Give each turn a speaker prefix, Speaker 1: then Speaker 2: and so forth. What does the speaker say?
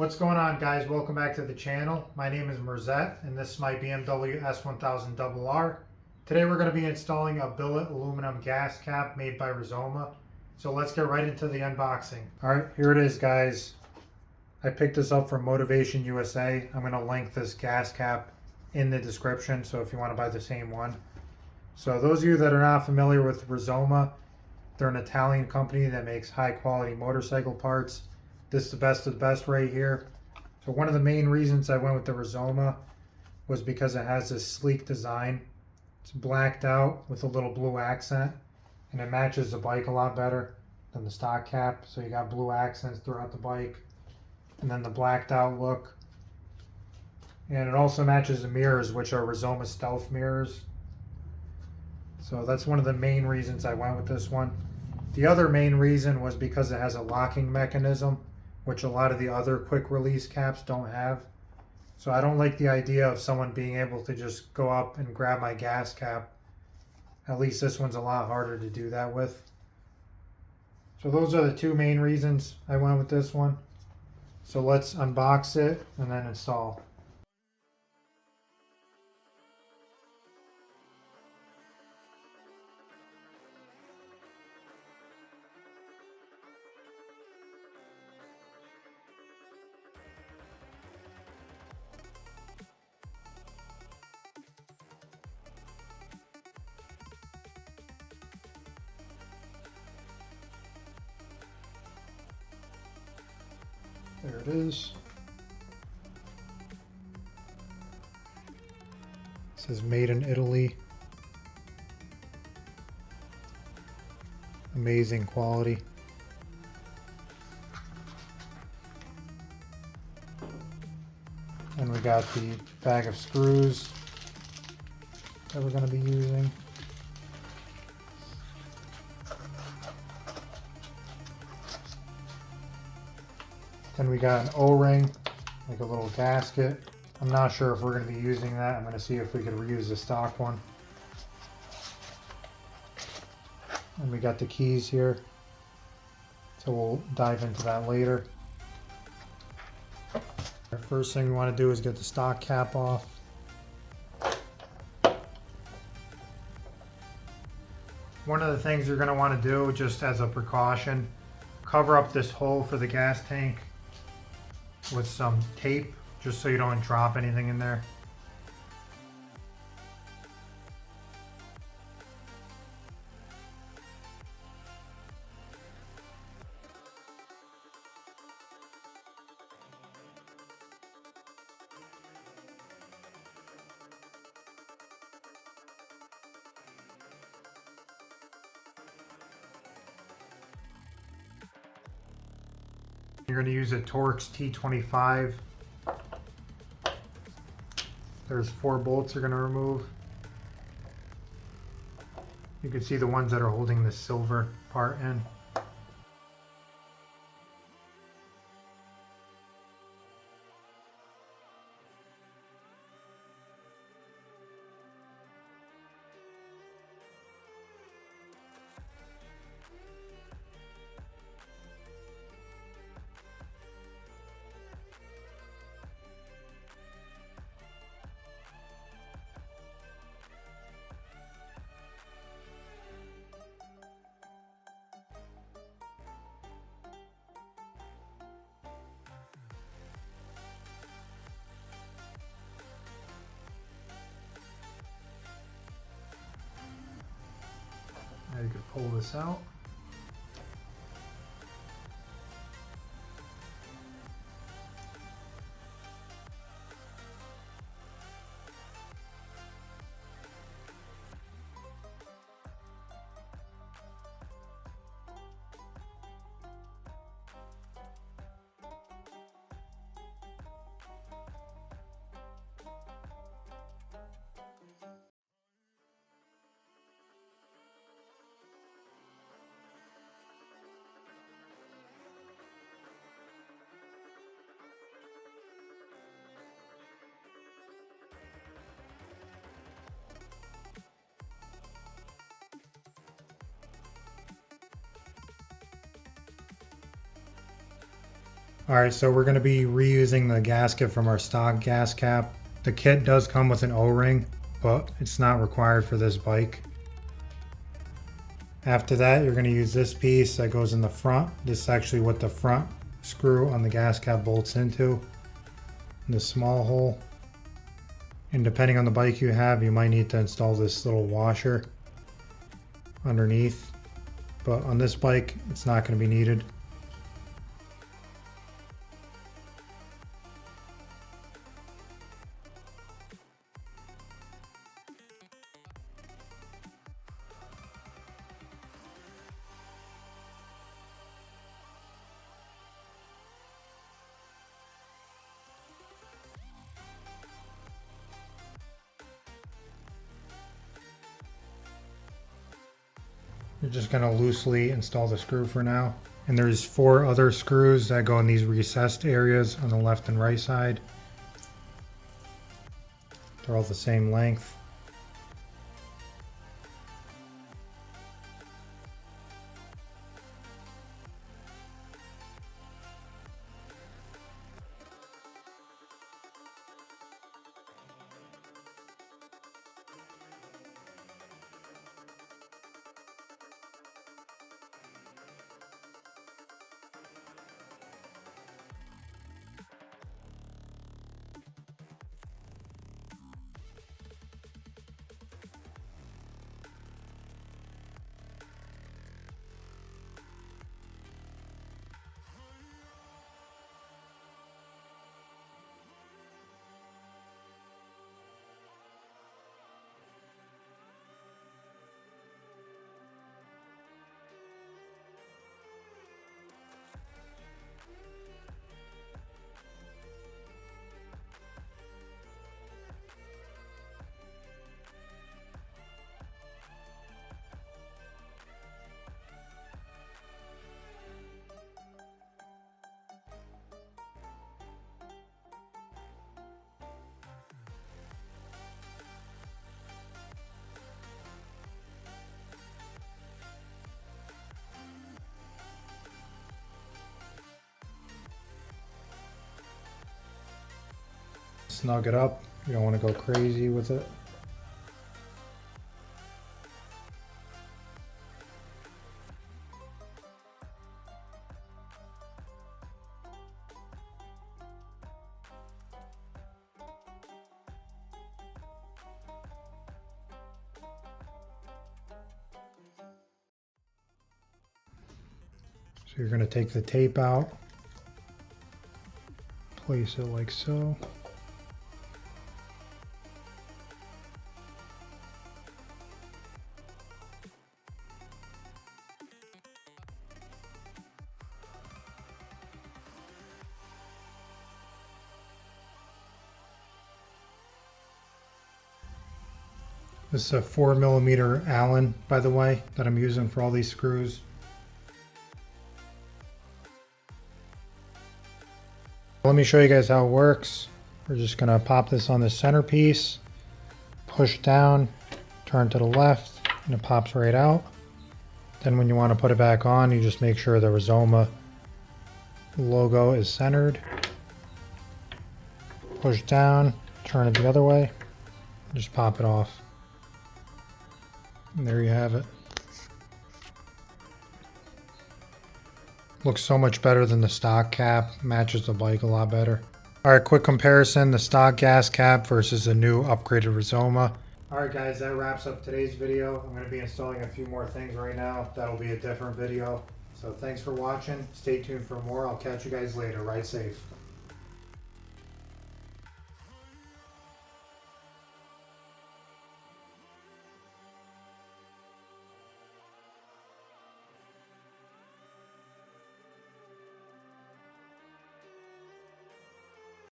Speaker 1: What's going on, guys? Welcome back to the channel. My name is Merzette and this is my BMW S1000RR. Today we're going to be installing a billet aluminum gas cap made by Rizoma. So let's get right into the unboxing. Alright, here it is, guys. I picked this up from Motivation USA. I'm going to link this gas cap in the description, so if you want to buy the same one. So those of you that are not familiar with Rizoma, they're an Italian company that makes high quality motorcycle parts. This is the best of the best right here. So one of the main reasons I went with the Rizoma was because it has this sleek design. It's blacked out with a little blue accent, and it matches the bike a lot better than the stock cap. So you got blue accents throughout the bike, and then the blacked out look. And it also matches the mirrors, which are Rizoma stealth mirrors. So that's one of the main reasons I went with this one. The other main reason was because it has a locking mechanism, which a lot of the other quick release caps don't have. So I don't like the idea of someone being able to just go up and grab my gas cap. At least this one's a lot harder to do that with. So those are the two main reasons I went with this one. So let's unbox it and then install. There it is. It says made in Italy. Amazing quality. And we got the bag of screws that we're going to be using. Then we got an O-ring, like a little gasket. I'm not sure if we're going to be using that. I'm going to see if we could reuse the stock one. And we got the keys here, so we'll dive into that later. The first thing we want to do is get the stock cap off. One of the things you're going to want to do, just as a precaution, cover up this hole for the gas tank with some tape, just so you don't drop anything in there. You're going to use a Torx T25. There's 4 bolts you're going to remove. You can see the ones that are holding the silver part in. Now you can pull this out. Alright, so we're going to be reusing the gasket from our stock gas cap. The kit does come with an O-ring, but it's not required for this bike. After that, you're going to use this piece that goes in the front. This is actually what the front screw on the gas cap bolts into. This small hole. And depending on the bike you have, you might need to install this little washer underneath. But on this bike, it's not going to be needed. You're just going to loosely install the screw for now. And there's 4 other screws that go in these recessed areas on the left and right side. They're all the same length. Snug it up. You don't want to go crazy with it. So you're going to take the tape out, place it like so. This is a 4mm Allen, by the way, that I'm using for all these screws. Let me show you guys how it works. We're just going to pop this on the centerpiece, push down, turn to the left, and it pops right out. Then when you want to put it back on, you just make sure the Rizoma logo is centered. Push down, turn it the other way, just pop it off. And there you have it. Looks so much better than the stock cap. Matches the bike a lot better. Alright, quick comparison. The stock gas cap versus the new upgraded Rizoma. Alright guys, that wraps up today's video. I'm going to be installing a few more things right now. That'll be a different video. So thanks for watching. Stay tuned for more. I'll catch you guys later. Ride safe.